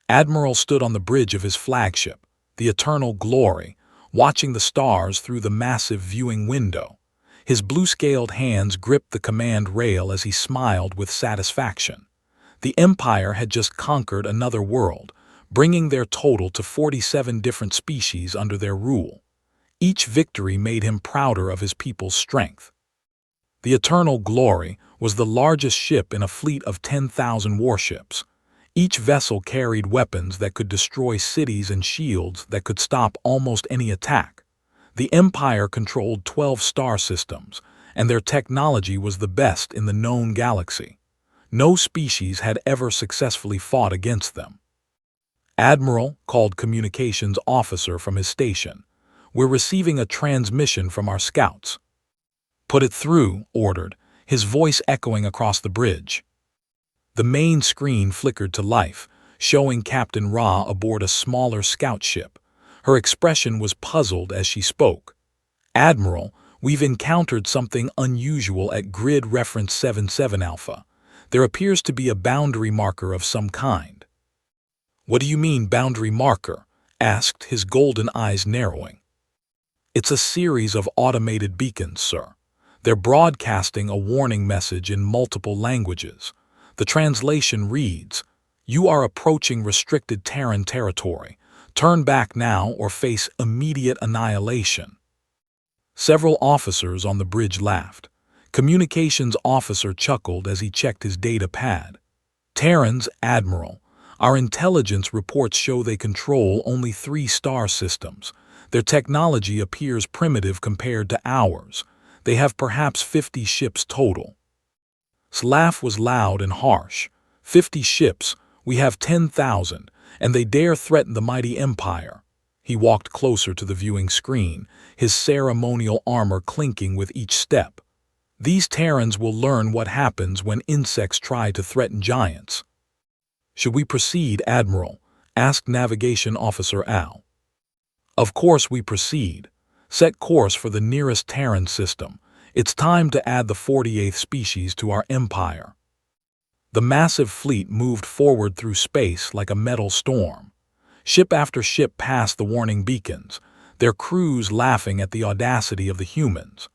Admiral stood on the bridge of his flagship, the Eternal Glory, watching the stars through the massive viewing window. His blue-scaled hands gripped the command rail as he smiled with satisfaction. The Empire had just conquered another world, bringing their total to 47 different species under their rule. Each victory made him prouder of his people's strength. The Eternal Glory was the largest ship in a fleet of 10,000 warships. Each vessel carried weapons that could destroy cities and shields that could stop almost any attack. The Empire controlled 12 star systems, and their technology was the best in the known galaxy. No species had ever successfully fought against them. Admiral called communications officer from his station. "We're receiving a transmission from our scouts." "Put it through," ordered, his voice echoing across the bridge. The main screen flickered to life, showing Captain Ra aboard a smaller scout ship. Her expression was puzzled as she spoke. "Admiral, we've encountered something unusual at Grid Reference 77 Alpha. There appears to be a boundary marker of some kind." "What do you mean, boundary marker?" asked, his golden eyes narrowing. "It's a series of automated beacons, sir. They're broadcasting a warning message in multiple languages. The translation reads, 'You are approaching restricted Terran territory. Turn back now or face immediate annihilation.'" Several officers on the bridge laughed. Communications officer chuckled as he checked his data pad. "Terrans, Admiral. Our intelligence reports show they control only 3 star systems. Their technology appears primitive compared to ours. They have perhaps 50 ships total." His laugh was loud and harsh. 50 ships, we have 10,000, and they dare threaten the mighty Empire." He walked closer to the viewing screen, his ceremonial armor clinking with each step. "These Terrans will learn what happens when insects try to threaten giants." "Should we proceed, Admiral?" asked Navigation Officer Al. "Of course we proceed. Set course for the nearest Terran system. It's time to add the 48th species to our empire." The massive fleet moved forward through space like a metal storm. Ship after ship passed the warning beacons, their crews laughing at the audacity of the humans.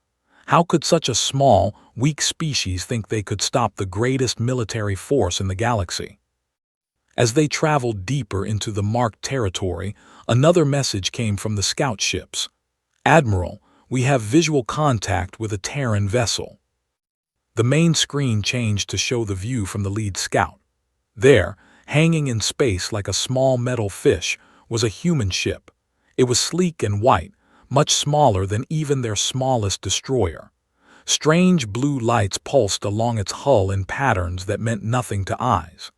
How could such a small, weak species think they could stop the greatest military force in the galaxy? As they traveled deeper into the marked territory, another message came from the scout ships. "Admiral, we have visual contact with a Terran vessel." The main screen changed to show the view from the lead scout. There, hanging in space like a small metal fish, was a human ship. It was sleek and white, much smaller than even their smallest destroyer. Strange blue lights pulsed along its hull in patterns that meant nothing to eyes.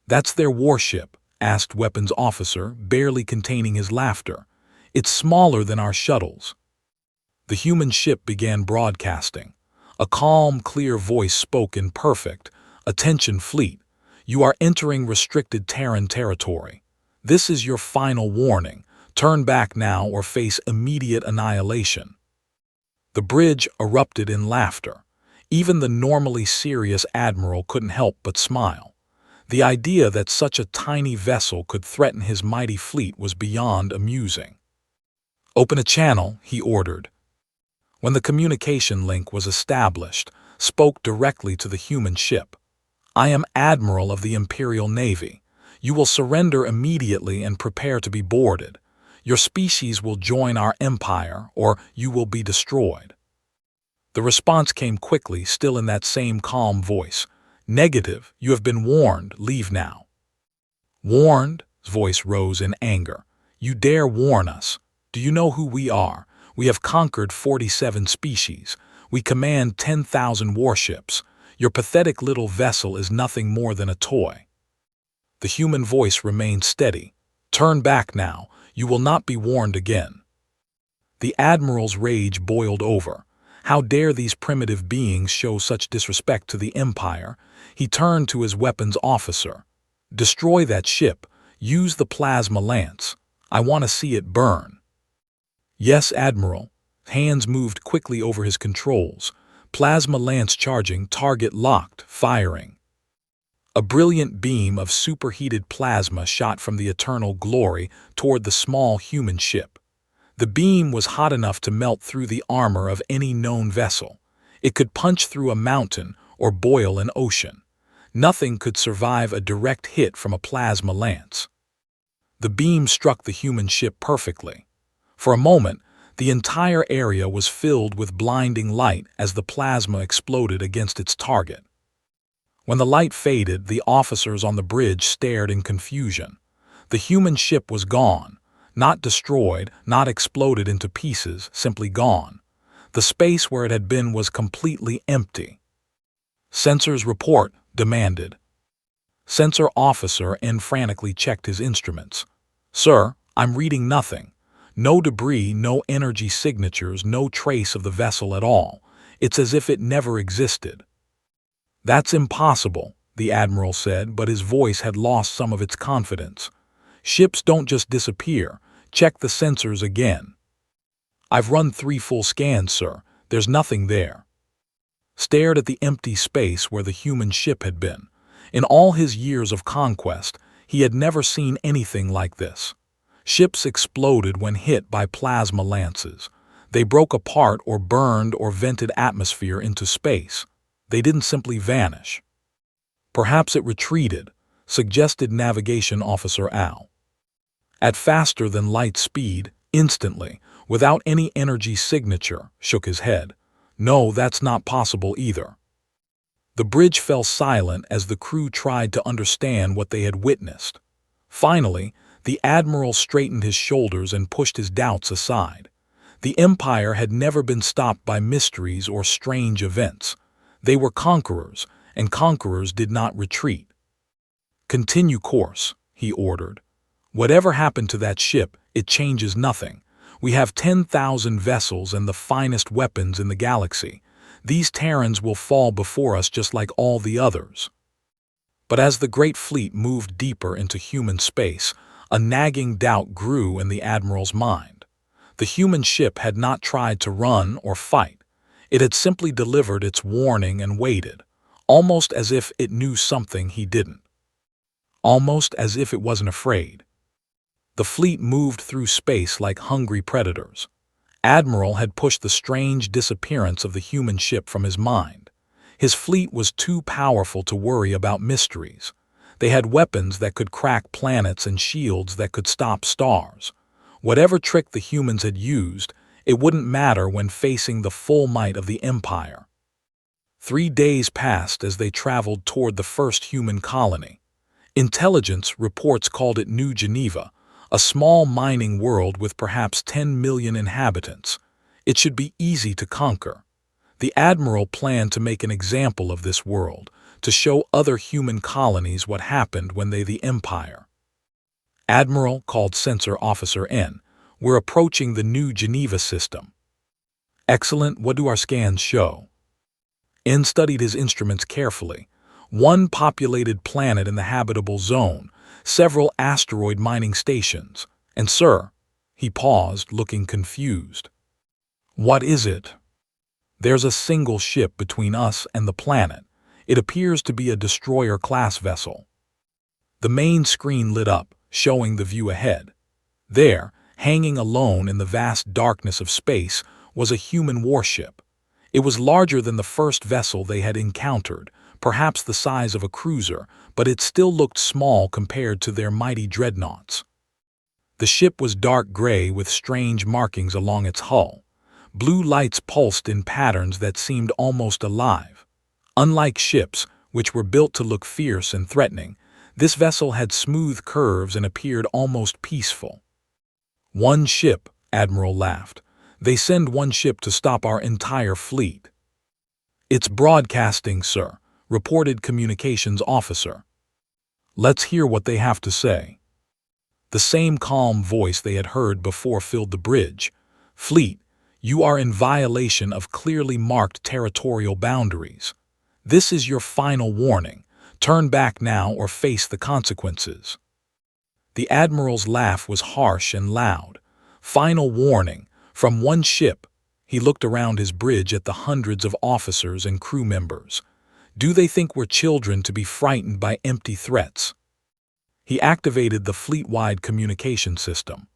"That's their warship," asked Weapons Officer, barely containing his laughter. "It's smaller than our shuttles." The human ship began broadcasting. A calm, clear voice spoke in perfect, "Attention fleet, you are entering restricted Terran territory. This is your final warning. Turn back now or face immediate annihilation." The bridge erupted in laughter. Even the normally serious Admiral couldn't help but smile. The idea that such a tiny vessel could threaten his mighty fleet was beyond amusing. "Open a channel," he ordered. When the communication link was established, spoke directly to the human ship. "I am Admiral of the Imperial Navy. You will surrender immediately and prepare to be boarded. Your species will join our empire, or you will be destroyed." The response came quickly, still in that same calm voice. "Negative, you have been warned, leave now." "Warned?" His voice rose in anger. "You dare warn us? Do you know who we are? We have conquered 47 species. We command 10,000 warships. Your pathetic little vessel is nothing more than a toy." The human voice remained steady. "Turn back now. You will not be warned again." The Admiral's rage boiled over. How dare these primitive beings show such disrespect to the Empire? He turned to his weapons officer. "Destroy that ship. Use the plasma lance. I want to see it burn." "Yes, Admiral." Hands moved quickly over his controls. Plasma lance charging, target locked, firing. A brilliant beam of superheated plasma shot from the eternal glory toward the small human ship. The beam was hot enough to melt through the armor of any known vessel. It could punch through a mountain or boil an ocean. Nothing could survive a direct hit from a plasma lance. The beam struck the human ship perfectly. For a moment, the entire area was filled with blinding light as the plasma exploded against its target. When the light faded, the officers on the bridge stared in confusion. The human ship was gone. Not destroyed, not exploded into pieces, simply gone. The space where it had been was completely empty. "Sensors report," demanded. Sensor Officer N frantically checked his instruments. "Sir, I'm reading nothing. No debris, no energy signatures, no trace of the vessel at all. It's as if it never existed." "That's impossible," the Admiral said, but his voice had lost some of its confidence. "Ships don't just disappear. Check the sensors again." "I've run 3 full scans, sir. There's nothing there." Stared at the empty space where the human ship had been. In all his years of conquest, he had never seen anything like this. Ships exploded when hit by plasma lances. They broke apart or burned or vented atmosphere into space. They didn't simply vanish. "Perhaps it retreated," suggested Navigation Officer Al. "At faster than light speed, instantly, without any energy signature," shook his head. "No, that's not possible either." The bridge fell silent as the crew tried to understand what they had witnessed. Finally, the Admiral straightened his shoulders and pushed his doubts aside. The Empire had never been stopped by mysteries or strange events. They were conquerors, and conquerors did not retreat. "Continue course," he ordered. "Whatever happened to that ship, it changes nothing. We have 10,000 vessels and the finest weapons in the galaxy. These Terrans will fall before us just like all the others." But as the great fleet moved deeper into human space, a nagging doubt grew in the Admiral's mind. The human ship had not tried to run or fight. It had simply delivered its warning and waited, almost as if it knew something he didn't. Almost as if it wasn't afraid. The fleet moved through space like hungry predators. Admiral had pushed the strange disappearance of the human ship from his mind. His fleet was too powerful to worry about mysteries. They had weapons that could crack planets and shields that could stop stars. Whatever trick the humans had used, it wouldn't matter when facing the full might of the Empire. 3 days passed as they traveled toward the first human colony. Intelligence reports called it New Geneva, a small mining world with perhaps 10 million inhabitants. It should be easy to conquer. The Admiral planned to make an example of this world, to show other human colonies what happened when they the Empire. "Admiral," called Sensor Officer N, "we're approaching the New Geneva system." "Excellent. What do our scans show?" N studied his instruments carefully. 1 populated planet in the habitable zone, several asteroid mining stations, and sir, he paused, looking confused. "What is it?" "There's a single ship between us and the planet. It appears to be a destroyer-class vessel." The main screen lit up, showing the view ahead. There, hanging alone in the vast darkness of space, was a human warship. It was larger than the first vessel they had encountered, perhaps the size of a cruiser, but it still looked small compared to their mighty dreadnoughts. The ship was dark gray with strange markings along its hull. Blue lights pulsed in patterns that seemed almost alive. Unlike ships, which were built to look fierce and threatening, this vessel had smooth curves and appeared almost peaceful. "1 ship," Admiral laughed. "They send 1 ship to stop our entire fleet." "It's broadcasting, sir," reported Communications Officer. "Let's hear what they have to say." The same calm voice they had heard before filled the bridge. "Fleet, you are in violation of clearly marked territorial boundaries. This is your final warning. Turn back now or face the consequences." The Admiral's laugh was harsh and loud. "Final warning, from 1 ship." He looked around his bridge at the hundreds of officers and crew members. Do they think we're children to be frightened by empty threats? He activated the fleet-wide communication system.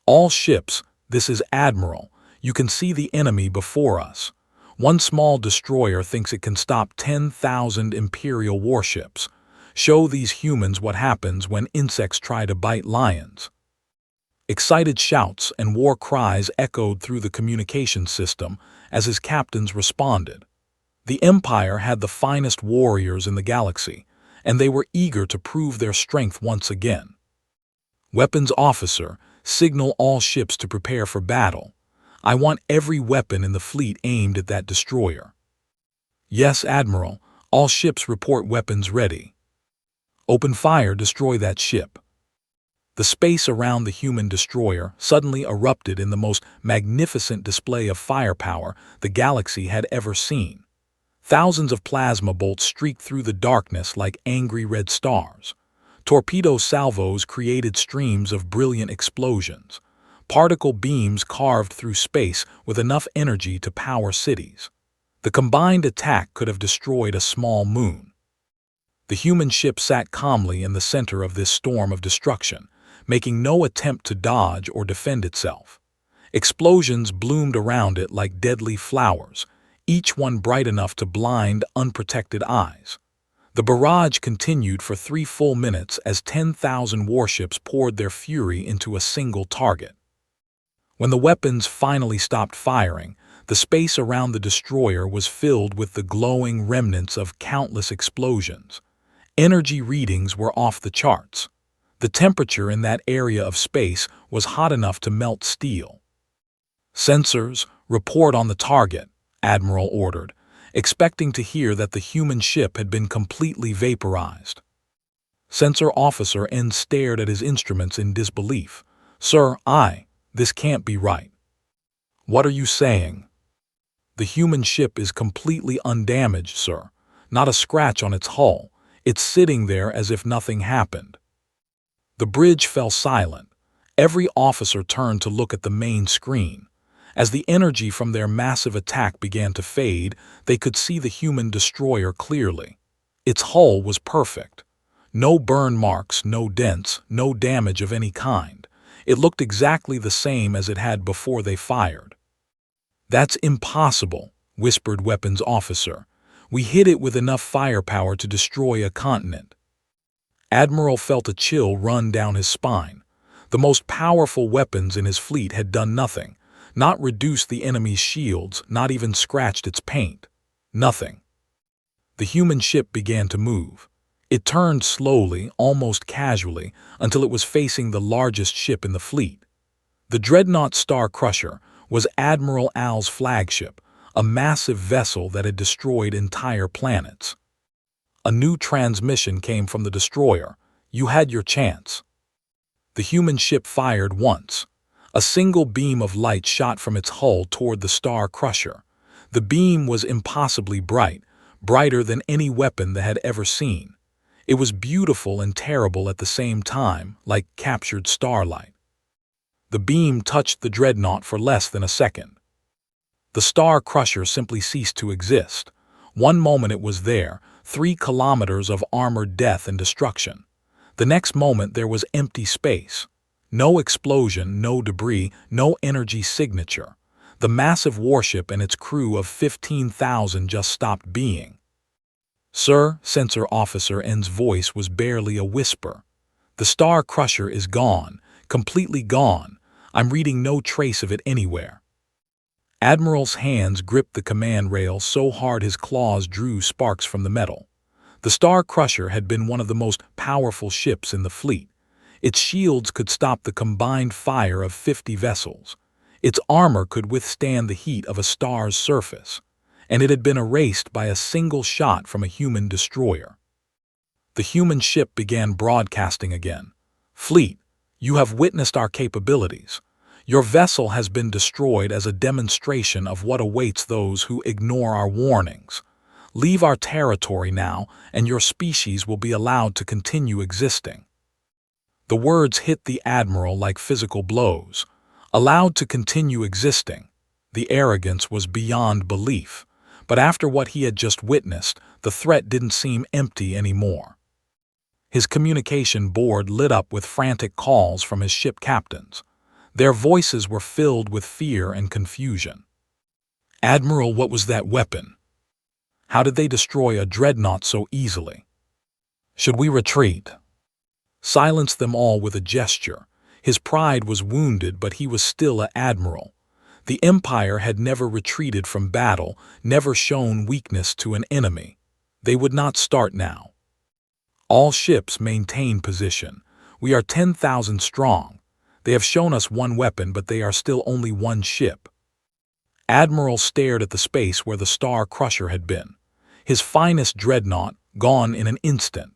All ships, this is Admiral. You can see the enemy before us. One small destroyer thinks it can stop 10,000 Imperial warships. Show these humans what happens when insects try to bite lions. Excited shouts and war cries echoed through the communication system as his captains responded. The Empire had the finest warriors in the galaxy, and they were eager to prove their strength once again. Weapons officer, signal all ships to prepare for battle. I want every weapon in the fleet aimed at that destroyer. Yes, Admiral, all ships report weapons ready. Open fire, destroy that ship. The space around the human destroyer suddenly erupted in the most magnificent display of firepower the galaxy had ever seen. Thousands of plasma bolts streaked through the darkness like angry red stars. Torpedo salvos created streams of brilliant explosions. Particle beams carved through space with enough energy to power cities. The combined attack could have destroyed a small moon. The human ship sat calmly in the center of this storm of destruction, making no attempt to dodge or defend itself. Explosions bloomed around it like deadly flowers, each one bright enough to blind unprotected eyes. The barrage continued for 3 full minutes as 10,000 warships poured their fury into a single target. When the weapons finally stopped firing, the space around the destroyer was filled with the glowing remnants of countless explosions. Energy readings were off the charts. The temperature in that area of space was hot enough to melt steel. Sensors, report on the target, Admiral ordered, expecting to hear that the human ship had been completely vaporized. Sensor Officer N stared at his instruments in disbelief. Sir, this can't be right. What are you saying? The human ship is completely undamaged, sir. Not a scratch on its hull. It's sitting there as if nothing happened. The bridge fell silent. Every officer turned to look at the main screen. As the energy from their massive attack began to fade, they could see the human destroyer clearly. Its hull was perfect. No burn marks, no dents, no damage of any kind. It looked exactly the same as it had before they fired. That's impossible, whispered Weapons Officer. We hit it with enough firepower to destroy a continent. Admiral felt a chill run down his spine. The most powerful weapons in his fleet had done nothing, not reduced the enemy's shields, not even scratched its paint. Nothing. The human ship began to move. It turned slowly, almost casually, until it was facing the largest ship in the fleet. The dreadnought Star Crusher was Admiral Al's flagship, a massive vessel that had destroyed entire planets. A new transmission came from the destroyer. You had your chance. The human ship fired once. A single beam of light shot from its hull toward the Star Crusher. The beam was impossibly bright, brighter than any weapon they had ever seen. It was beautiful and terrible at the same time, like captured starlight. The beam touched the dreadnought for less than a second. The Star Crusher simply ceased to exist. One moment it was there, 3 kilometers of armored death and destruction. The next moment there was empty space. No explosion, no debris, no energy signature. The massive warship and its crew of 15,000 just stopped being. Sir, Sensor Officer N's voice was barely a whisper. The Star Crusher is gone, completely gone. I'm reading no trace of it anywhere. Admiral's hands gripped the command rail so hard his claws drew sparks from the metal. The Star Crusher had been one of the most powerful ships in the fleet. Its shields could stop the combined fire of 50 vessels. Its armor could withstand the heat of a star's surface. And it had been erased by a single shot from a human destroyer. The human ship began broadcasting again. Fleet, you have witnessed our capabilities. Your vessel has been destroyed as a demonstration of what awaits those who ignore our warnings. Leave our territory now, and your species will be allowed to continue existing. The words hit the Admiral like physical blows. Allowed to continue existing. The arrogance was beyond belief. But after what he had just witnessed, the threat didn't seem empty anymore. His communication board lit up with frantic calls from his ship captains. Their voices were filled with fear and confusion. "Admiral, what was that weapon? How did they destroy a dreadnought so easily? Should we retreat?" Silence them all with a gesture. His pride was wounded, but he was still an admiral. The Empire had never retreated from battle, never shown weakness to an enemy. They would not start now. "All ships maintain position. We are 10,000 strong. They have shown us one weapon, but they are still only one ship." Admiral stared at the space where the Star Crusher had been. His finest dreadnought gone in an instant.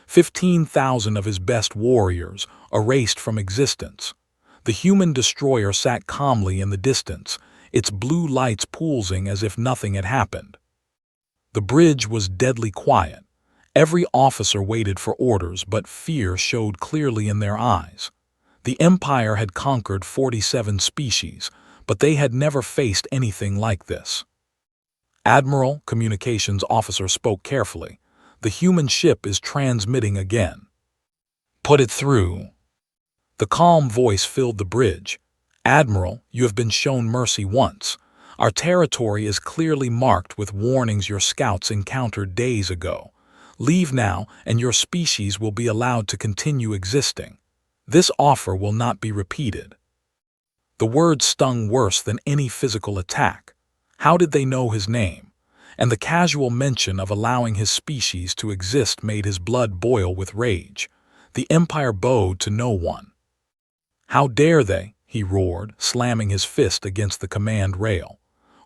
15,000 of his best warriors erased from existence. The human destroyer sat calmly in the distance, its blue lights pulsing as if nothing had happened. The bridge was deadly quiet. Every officer waited for orders, but fear showed clearly in their eyes. The Empire had conquered 47 species, but they had never faced anything like this. "Admiral," communications officer spoke carefully, "the human ship is transmitting again." "Put it through." The calm voice filled the bridge. "Admiral, you have been shown mercy once. Our territory is clearly marked with warnings your scouts encountered days ago. Leave now, and your species will be allowed to continue existing. This offer will not be repeated." The words stung worse than any physical attack. How did they know his name? And the casual mention of allowing his species to exist made his blood boil with rage. The Empire bowed to no one. "How dare they?" he roared, slamming his fist against the command rail.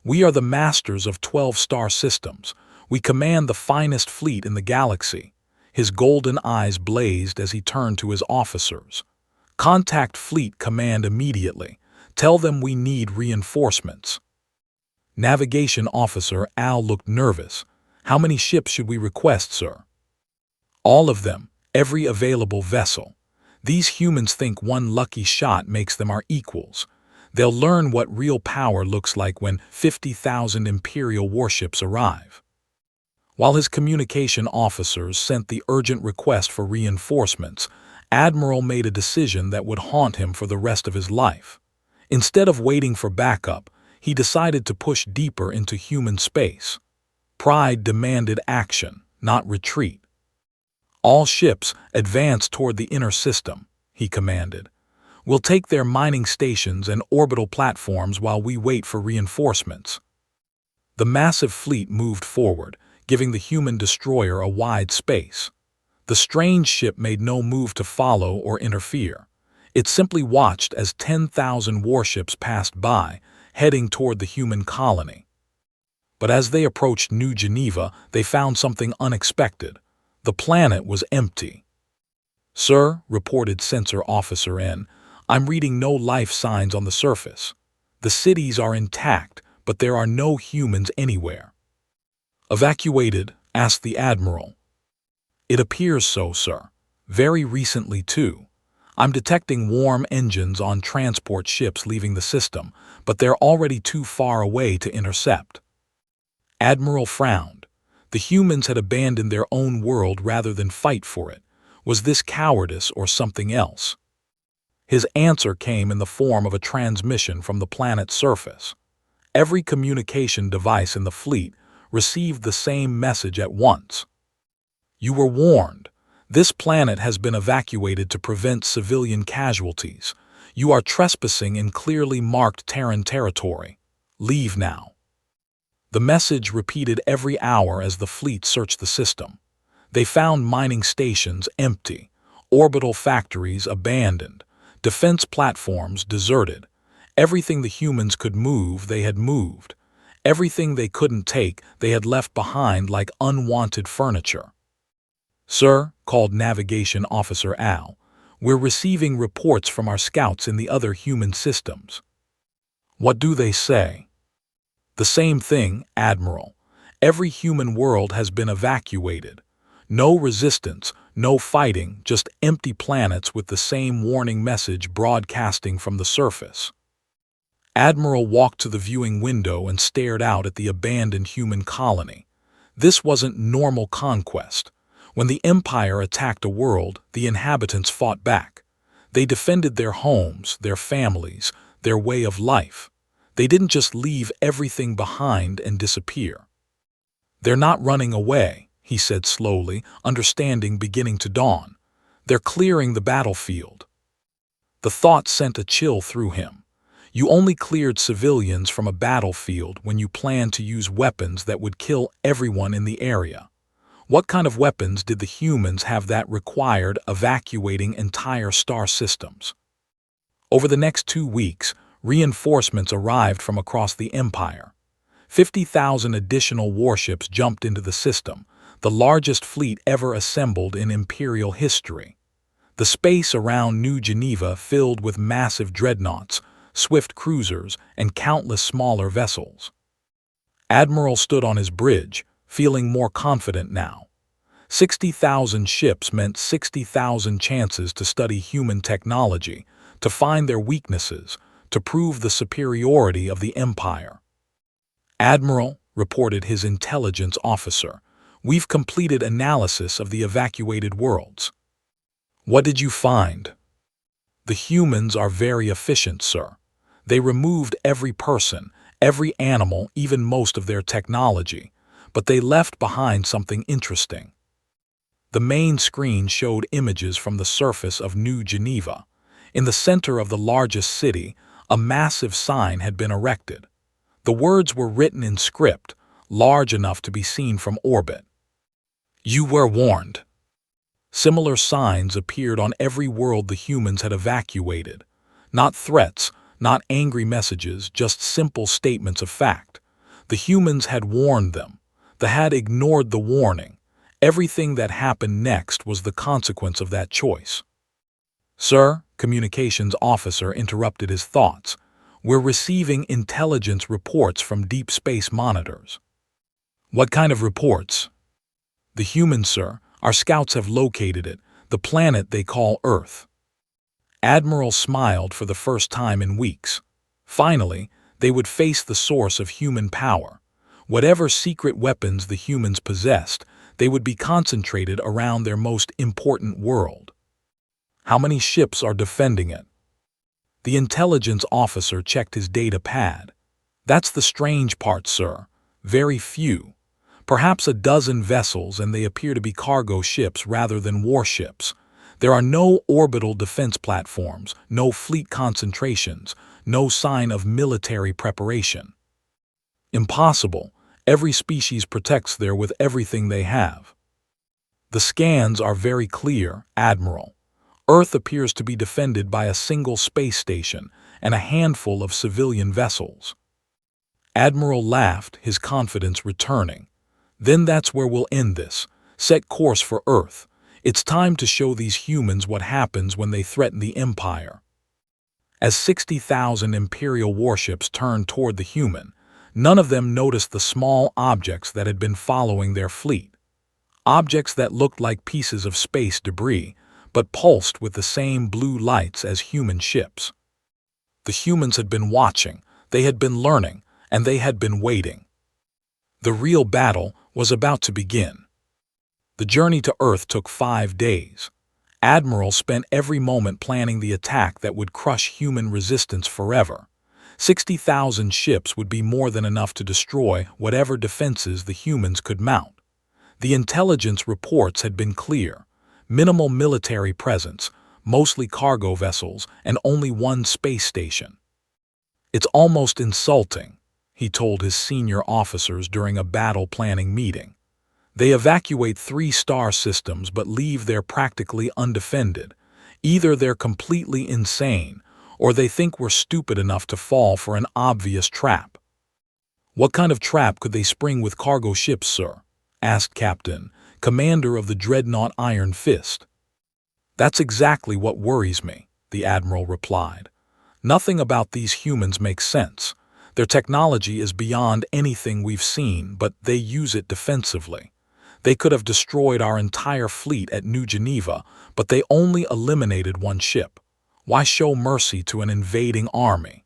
"We are the masters of 12-star systems. We command the finest fleet in the galaxy." His golden eyes blazed as he turned to his officers. "Contact fleet command immediately. Tell them we need reinforcements." Navigation Officer Al looked nervous. "How many ships should we request, sir?" "All of them, every available vessel. These humans think one lucky shot makes them our equals. They'll learn what real power looks like when 50,000 Imperial warships arrive." While his communication officers sent the urgent request for reinforcements, Admiral made a decision that would haunt him for the rest of his life. Instead of waiting for backup, he decided to push deeper into human space. Pride demanded action, not retreat. "All ships advance toward the inner system," he commanded. "We'll take their mining stations and orbital platforms while we wait for reinforcements." The massive fleet moved forward, giving the human destroyer a wide space. The strange ship made no move to follow or interfere. It simply watched as 10,000 warships passed by, heading toward the human colony. But as they approached New Geneva, they found something unexpected. The planet was empty. "Sir," reported Sensor Officer N, "I'm reading no life signs on the surface. The cities are intact, but there are no humans anywhere." "Evacuated?" asked the Admiral. "It appears so, sir. Very recently, too. I'm detecting warm engines on transport ships leaving the system, but they're already too far away to intercept." Admiral frowned. The humans had abandoned their own world rather than fight for it. Was this cowardice or something else? His answer came in the form of a transmission from the planet's surface. Every communication device in the fleet received the same message at once. "You were warned. This planet has been evacuated to prevent civilian casualties. You are trespassing in clearly marked Terran territory. Leave now." The message repeated every hour as the fleet searched the system. They found mining stations empty, orbital factories abandoned, defense platforms deserted. Everything the humans could move, they had moved. Everything they couldn't take, they had left behind like unwanted furniture. "Sir," called Navigation Officer Al, "we're receiving reports from our scouts in the other human systems." "What do they say?" "The same thing, Admiral. Every human world has been evacuated. No resistance, no fighting, just empty planets with the same warning message broadcasting from the surface." Admiral walked to the viewing window and stared out at the abandoned human colony. This wasn't normal conquest. When the Empire attacked a world, the inhabitants fought back. They defended their homes, their families, their way of life. They didn't just leave everything behind and disappear. "They're not running away," he said slowly, understanding beginning to dawn. "They're clearing the battlefield." The thought sent a chill through him. You only cleared civilians from a battlefield when you planned to use weapons that would kill everyone in the area. What kind of weapons did the humans have that required evacuating entire star systems? Over the next 2 weeks, reinforcements arrived from across the Empire. 50,000 additional warships jumped into the system, the largest fleet ever assembled in Imperial history. The space around New Geneva filled with massive dreadnoughts, swift cruisers, and countless smaller vessels. Admiral stood on his bridge, feeling more confident now. 60,000 ships meant 60,000 chances to study human technology, to find their weaknesses, to prove the superiority of the Empire. "Admiral," reported his intelligence officer, "we've completed analysis of the evacuated worlds." "What did you find?" "The humans are very efficient, sir. They removed every person, every animal, even most of their technology, but they left behind something interesting." The main screen showed images from the surface of New Geneva. In the center of the largest city, a massive sign had been erected. The words were written in script, large enough to be seen from orbit. "You were warned." Similar signs appeared on every world the humans had evacuated. Not threats, not angry messages, just simple statements of fact. The humans had warned them. They had ignored the warning. Everything that happened next was the consequence of that choice. "Sir," communications officer interrupted his thoughts, "we're receiving intelligence reports from deep space monitors." "What kind of reports?" "The humans, sir. Our scouts have located it, the planet they call Earth." Admiral smiled for the first time in weeks. Finally, they would face the source of human power. Whatever secret weapons the humans possessed, they would be concentrated around their most important world. "How many ships are defending it?" The intelligence officer checked his data pad. "That's the strange part, sir. Very few. Perhaps a dozen vessels, and they appear to be cargo ships rather than warships. There are no orbital defense platforms, no fleet concentrations, no sign of military preparation." "Impossible. Every species protects there with everything they have." "The scans are very clear, Admiral. Earth appears to be defended by a single space station and a handful of civilian vessels." Admiral laughed, his confidence returning. "Then that's where we'll end this. Set course for Earth. It's time to show these humans what happens when they threaten the Empire." As 60,000 Imperial warships turned toward the human, none of them noticed the small objects that had been following their fleet. Objects that looked like pieces of space debris, but pulsed with the same blue lights as human ships. The humans had been watching, they had been learning, and they had been waiting. The real battle was about to begin. The journey to Earth took 5 days. Admiral spent every moment planning the attack that would crush human resistance forever. 60,000 ships would be more than enough to destroy whatever defenses the humans could mount. The intelligence reports had been clear. Minimal military presence, mostly cargo vessels, and only one space station. "It's almost insulting," he told his senior officers during a battle planning meeting. "They evacuate 3 star systems but leave there practically undefended. Either they're completely insane, or they think we're stupid enough to fall for an obvious trap." "What kind of trap could they spring with cargo ships, sir?" asked Captain, commander of the dreadnought Iron Fist. "That's exactly what worries me," the admiral replied. "Nothing about these humans makes sense. Their technology is beyond anything we've seen, but they use it defensively. They could have destroyed our entire fleet at New Geneva, but they only eliminated 1 ship. Why show mercy to an invading army?"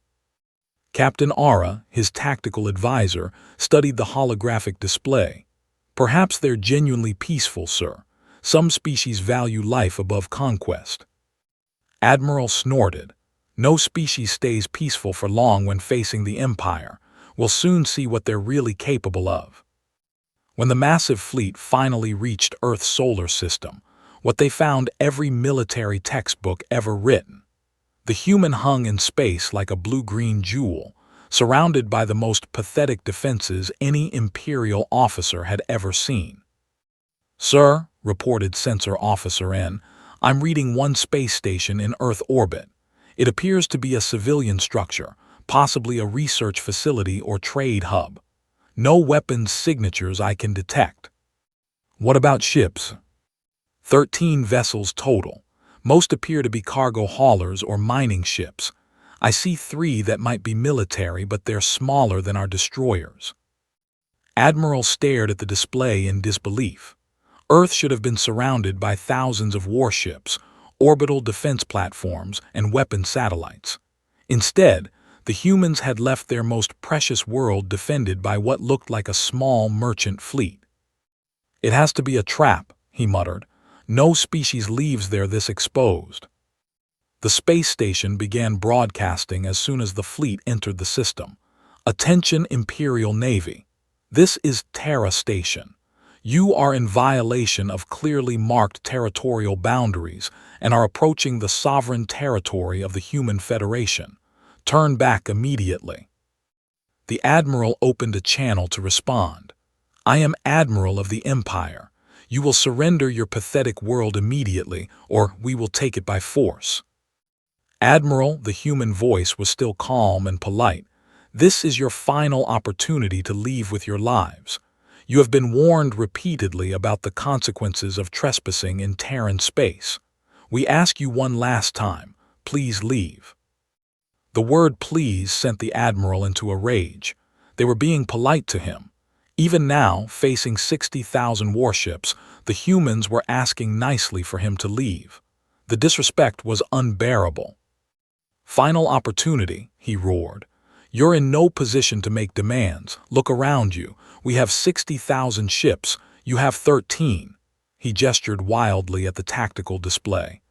Captain Ara, his tactical advisor, studied the holographic display. Perhaps they're genuinely peaceful, sir. Some species value life above conquest. Admiral snorted. No species stays peaceful for long when facing the Empire. We'll soon see what they're really capable of. When the massive fleet finally reached Earth's solar system, what they found every military textbook ever written. The human hung in space like a blue-green jewel, surrounded by the most pathetic defenses any Imperial officer had ever seen. "Sir," reported Sensor Officer N, "I'm reading one space station in Earth orbit. It appears to be a civilian structure, possibly a research facility or trade hub. No weapons signatures I can detect." "What about ships?" 13 vessels total. Most appear to be cargo haulers or mining ships. I see 3 that might be military, but they're smaller than our destroyers. Admiral stared at the display in disbelief. Earth should have been surrounded by thousands of warships, orbital defense platforms, and weapon satellites. Instead, the humans had left their most precious world defended by what looked like a small merchant fleet. "It has to be a trap," he muttered. "No species leaves there this exposed." The space station began broadcasting as soon as the fleet entered the system. "Attention, Imperial Navy. This is Terra Station. You are in violation of clearly marked territorial boundaries and are approaching the sovereign territory of the Human Federation. Turn back immediately." The Admiral opened a channel to respond. "I am Admiral of the Empire. You will surrender your pathetic world immediately, or we will take it by force." "Admiral," the human voice was still calm and polite, "this is your final opportunity to leave with your lives. You have been warned repeatedly about the consequences of trespassing in Terran space. We ask you one last time, please leave." The word "please" sent the Admiral into a rage. They were being polite to him. Even now, facing 60,000 warships, the humans were asking nicely for him to leave. The disrespect was unbearable. "Final opportunity," he roared. "You're in no position to make demands. Look around you. We have 60,000 ships. You have 13. He gestured wildly at the tactical display.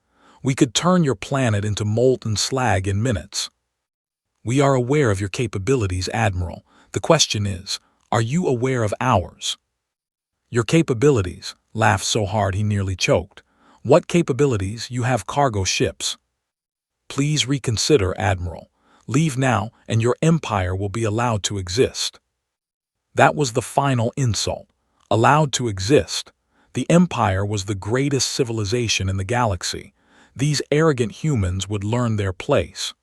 "We could turn your planet into molten slag in minutes." "We are aware of your capabilities, Admiral. The question is, are you aware of ours?" "Your capabilities," laughed so hard he nearly choked. "What capabilities? You have cargo ships." "Please reconsider, Admiral. Leave now, and your empire will be allowed to exist." That was the final insult. Allowed to exist. The Empire was the greatest civilization in the galaxy. These arrogant humans would learn their place.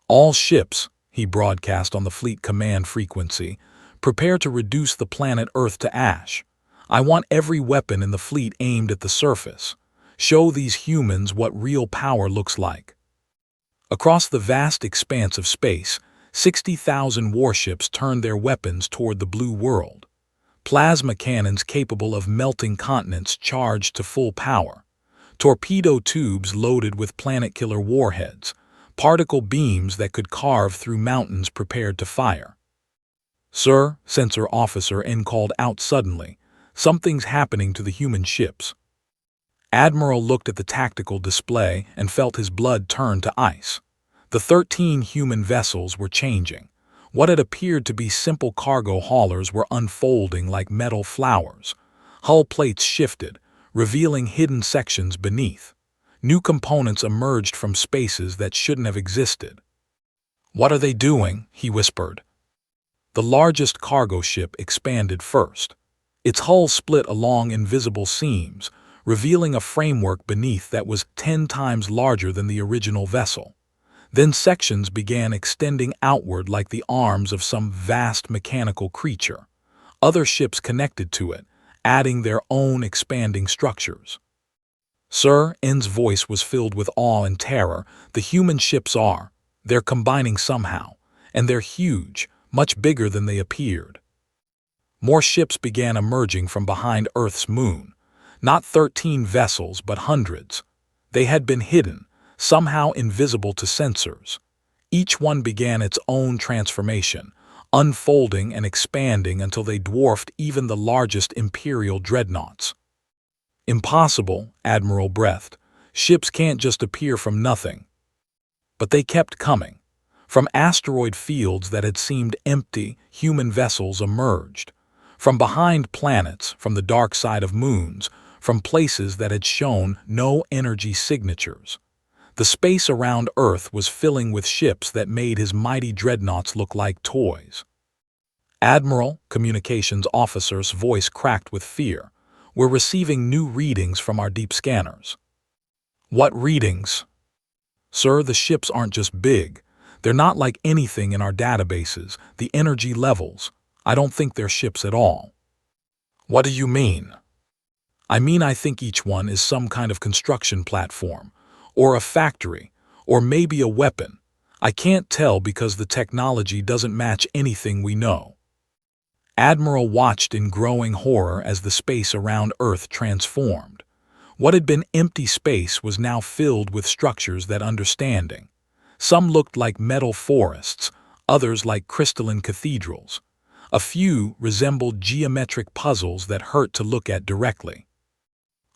"All ships," he broadcast on the fleet command frequency, "prepare to reduce the planet Earth to ash. I want every weapon in the fleet aimed at the surface. Show these humans what real power looks like." Across the vast expanse of space, 60,000 warships turned their weapons toward the blue world. Plasma cannons capable of melting continents charged to full power. Torpedo tubes loaded with planet-killer warheads. Particle beams that could carve through mountains prepared to fire. "Sir," Sensor Officer N called out suddenly, "something's happening to the human ships." Admiral looked at the tactical display and felt his blood turn to ice. The 13 human vessels were changing. What had appeared to be simple cargo haulers were unfolding like metal flowers. Hull plates shifted, revealing hidden sections beneath. New components emerged from spaces that shouldn't have existed. "What are they doing?" he whispered. The largest cargo ship expanded first. Its hull split along invisible seams, revealing a framework beneath that was 10 times larger than the original vessel. Then sections began extending outward like the arms of some vast mechanical creature. Other ships connected to it, adding their own expanding structures. "Sir," N's voice was filled with awe and terror, "the human ships they're combining somehow, and they're huge, much bigger than they appeared." More ships began emerging from behind Earth's moon. Not 13 vessels, but hundreds. They had been hidden, somehow invisible to sensors. Each one began its own transformation, unfolding and expanding until they dwarfed even the largest Imperial dreadnoughts. Impossible, Admiral breathed. Ships can't just appear from nothing. But they kept coming. From asteroid fields that had seemed empty, human vessels emerged. From behind planets, from the dark side of moons, from places that had shown no energy signatures. The space around Earth was filling with ships that made his mighty dreadnoughts look like toys. Admiral, communications officer's voice cracked with fear. We're receiving new readings from our deep scanners. What readings? Sir, the ships aren't just big. They're not like anything in our databases, the energy levels. I don't think they're ships at all. What do you mean? I think each one is some kind of construction platform, or a factory, or maybe a weapon. I can't tell because the technology doesn't match anything we know. Admiral watched in growing horror as the space around Earth transformed. What had been empty space was now filled with structures that understanding. Some looked like metal forests, others like crystalline cathedrals. A few resembled geometric puzzles that hurt to look at directly.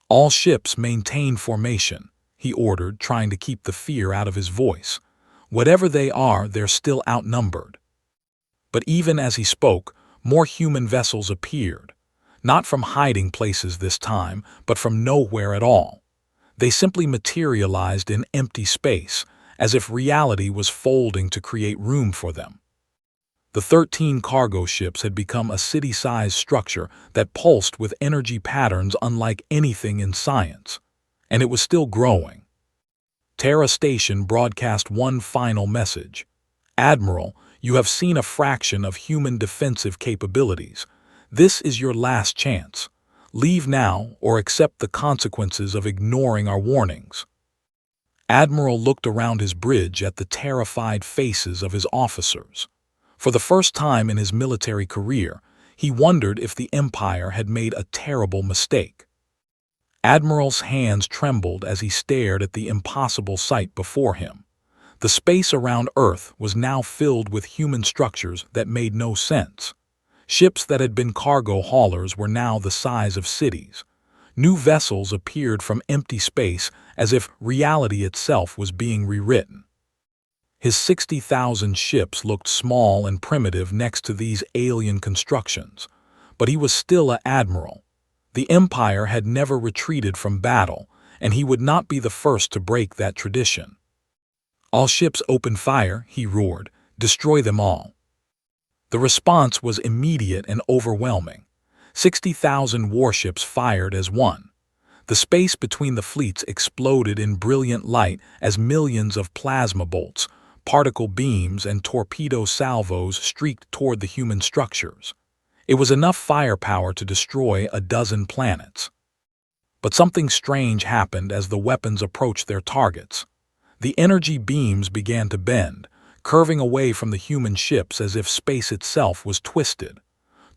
All ships maintain formation, he ordered, trying to keep the fear out of his voice. Whatever they are, they're still outnumbered. But even as he spoke, more human vessels appeared. Not from hiding places this time, but from nowhere at all. They simply materialized in empty space, as if reality was folding to create room for them. The 13 cargo ships had become a city-sized structure that pulsed with energy patterns unlike anything in science. And it was still growing. Terra Station broadcast one final message. Admiral, you have seen a fraction of human defensive capabilities. This is your last chance. Leave now or accept the consequences of ignoring our warnings. Admiral looked around his bridge at the terrified faces of his officers. For the first time in his military career, he wondered if the Empire had made a terrible mistake. Admiral's hands trembled as he stared at the impossible sight before him. The space around Earth was now filled with human structures that made no sense. Ships that had been cargo haulers were now the size of cities. New vessels appeared from empty space as if reality itself was being rewritten. His 60,000 ships looked small and primitive next to these alien constructions, but he was still an admiral. The Empire had never retreated from battle, and he would not be the first to break that tradition. All ships open fire, he roared. Destroy them all. The response was immediate and overwhelming. 60,000 warships fired as one. The space between the fleets exploded in brilliant light as millions of plasma bolts, particle beams, and torpedo salvos streaked toward the human structures. It was enough firepower to destroy a dozen planets. But something strange happened as the weapons approached their targets. The energy beams began to bend, curving away from the human ships as if space itself was twisted.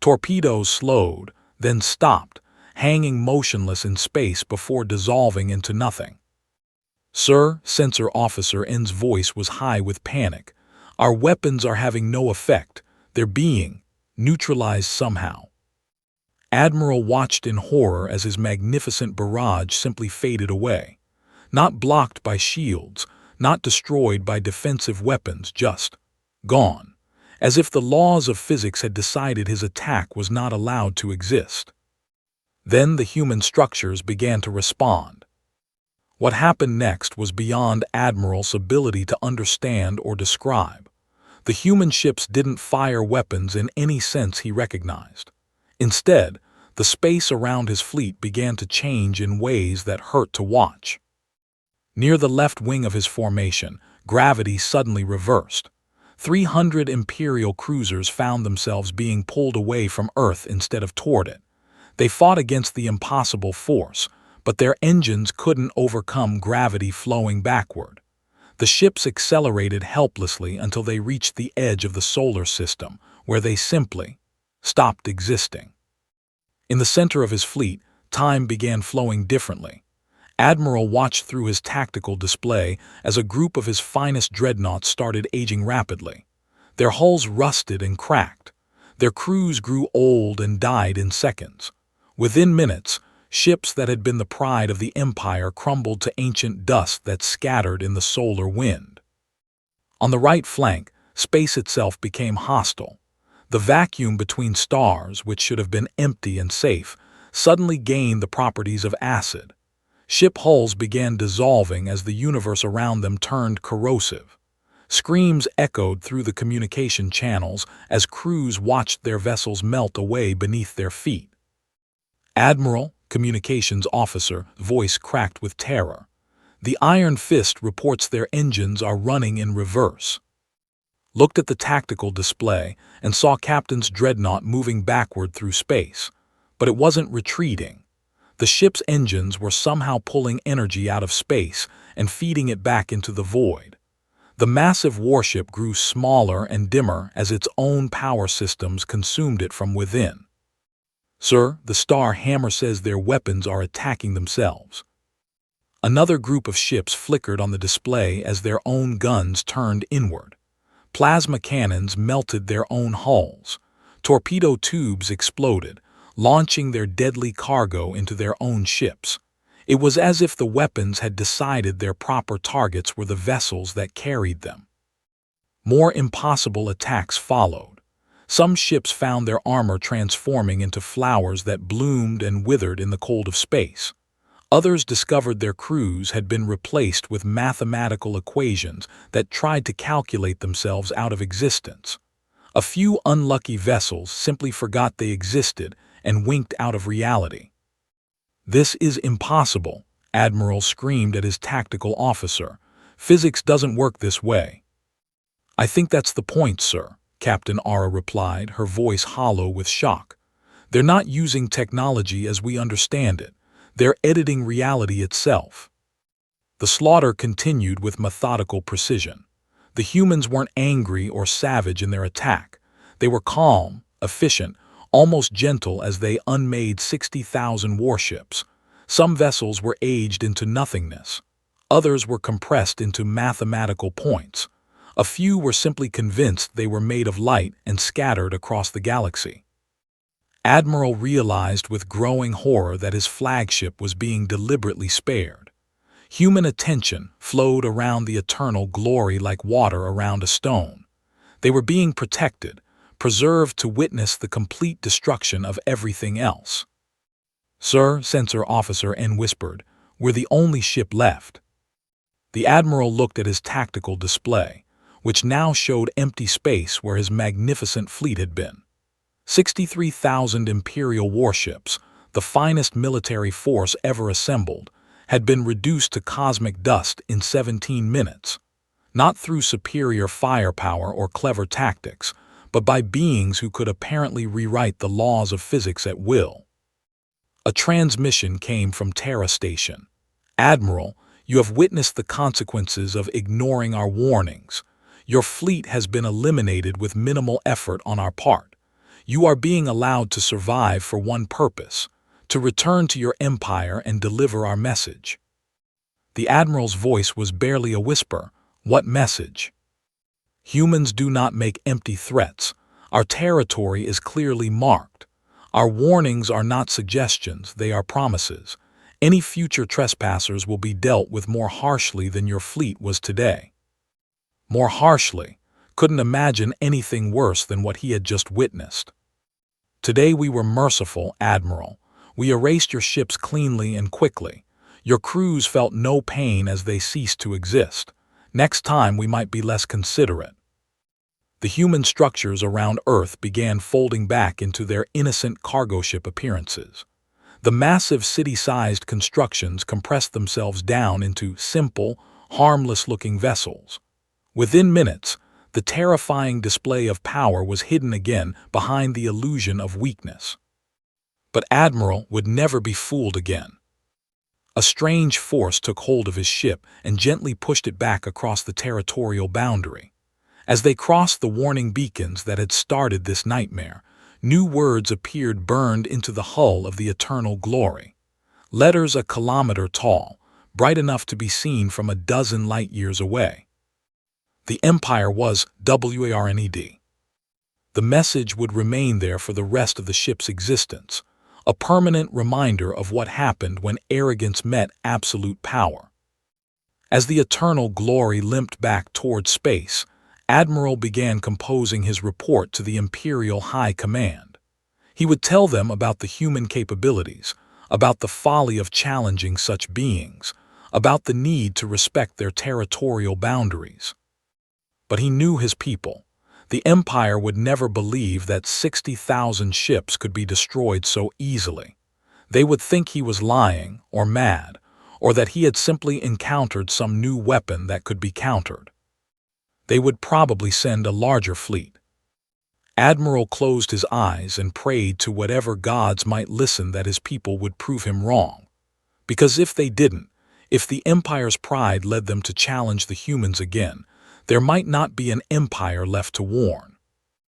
Torpedoes slowed, then stopped, hanging motionless in space before dissolving into nothing. Sir, Sensor Officer N's voice was high with panic. Our weapons are having no effect. They're being neutralized somehow. Admiral watched in horror as his magnificent barrage simply faded away. Not blocked by shields, not destroyed by defensive weapons, just gone. As if the laws of physics had decided his attack was not allowed to exist. Then the human structures began to respond. What happened next was beyond Admiral's ability to understand or describe. The human ships didn't fire weapons in any sense he recognized. Instead, the space around his fleet began to change in ways that hurt to watch. Near the left wing of his formation, gravity suddenly reversed. 300 Imperial cruisers found themselves being pulled away from Earth instead of toward it. They fought against the impossible force, but their engines couldn't overcome gravity flowing backward. The ships accelerated helplessly until they reached the edge of the solar system, where they simply stopped existing. In the center of his fleet, time began flowing differently. Admiral watched through his tactical display as a group of his finest dreadnoughts started aging rapidly. Their hulls rusted and cracked. Their crews grew old and died in seconds. Within minutes, ships that had been the pride of the Empire crumbled to ancient dust that scattered in the solar wind. On the right flank, space itself became hostile. The vacuum between stars, which should have been empty and safe, suddenly gained the properties of acid. Ship hulls began dissolving as the universe around them turned corrosive. Screams echoed through the communication channels as crews watched their vessels melt away beneath their feet. Admiral, communications officer, voice cracked with terror. The Iron Fist reports their engines are running in reverse. Looked at the tactical display and saw Captain's dreadnought moving backward through space. But it wasn't retreating. The ship's engines were somehow pulling energy out of space and feeding it back into the void. The massive warship grew smaller and dimmer as its own power systems consumed it from within. "Sir, the Star Hammer says their weapons are attacking themselves." Another group of ships flickered on the display as their own guns turned inward. Plasma cannons melted their own hulls. Torpedo tubes exploded, launching their deadly cargo into their own ships. It was as if the weapons had decided their proper targets were the vessels that carried them. More impossible attacks followed. Some ships found their armor transforming into flowers that bloomed and withered in the cold of space. Others discovered their crews had been replaced with mathematical equations that tried to calculate themselves out of existence. A few unlucky vessels simply forgot they existed and winked out of reality. "This is impossible," Admiral screamed at his tactical officer. "Physics doesn't work this way." "I think that's the point, sir," Captain Ara replied, her voice hollow with shock. "They're not using technology as we understand it. They're editing reality itself." The slaughter continued with methodical precision. The humans weren't angry or savage in their attack. They were calm, efficient, almost gentle as they unmade 60,000 warships. Some vessels were aged into nothingness. Others were compressed into mathematical points. A few were simply convinced they were made of light and scattered across the galaxy. Admiral realized with growing horror that his flagship was being deliberately spared. Human attention flowed around the eternal glory like water around a stone. They were being protected, preserved to witness the complete destruction of everything else. "Sir," Sensor Officer N whispered, "we're the only ship left." The Admiral looked at his tactical display, which now showed empty space where his magnificent fleet had been. 63,000 Imperial warships, the finest military force ever assembled, had been reduced to cosmic dust in 17 minutes. Not through superior firepower or clever tactics, but by beings who could apparently rewrite the laws of physics at will. A transmission came from Terra Station. "Admiral, you have witnessed the consequences of ignoring our warnings. Your fleet has been eliminated with minimal effort on our part. You are being allowed to survive for one purpose, to return to your empire and deliver our message." The Admiral's voice was barely a whisper. "What message?" "Humans do not make empty threats. Our territory is clearly marked. Our warnings are not suggestions, they are promises. Any future trespassers will be dealt with more harshly than your fleet was today." More harshly. Couldn't imagine anything worse than what he had just witnessed. "Today we were merciful, Admiral. We erased your ships cleanly and quickly. Your crews felt no pain as they ceased to exist. Next time we might be less considerate." The human structures around Earth began folding back into their innocent cargo ship appearances. The massive city-sized constructions compressed themselves down into simple, harmless-looking vessels. Within minutes, the terrifying display of power was hidden again behind the illusion of weakness. But Admiral would never be fooled again. A strange force took hold of his ship and gently pushed it back across the territorial boundary. As they crossed the warning beacons that had started this nightmare, new words appeared burned into the hull of the eternal glory. Letters a kilometer tall, bright enough to be seen from a dozen light-years away. The Empire was WARNED. The message would remain there for the rest of the ship's existence, a permanent reminder of what happened when arrogance met absolute power. As the eternal glory limped back toward space, Admiral began composing his report to the Imperial High Command. He would tell them about the human capabilities, about the folly of challenging such beings, about the need to respect their territorial boundaries. But he knew his people. The Empire would never believe that 60,000 ships could be destroyed so easily. They would think he was lying or mad, or that he had simply encountered some new weapon that could be countered. They would probably send a larger fleet. Admiral closed his eyes and prayed to whatever gods might listen that his people would prove him wrong. Because if they didn't, if the Empire's pride led them to challenge the humans again, there might not be an empire left to warn.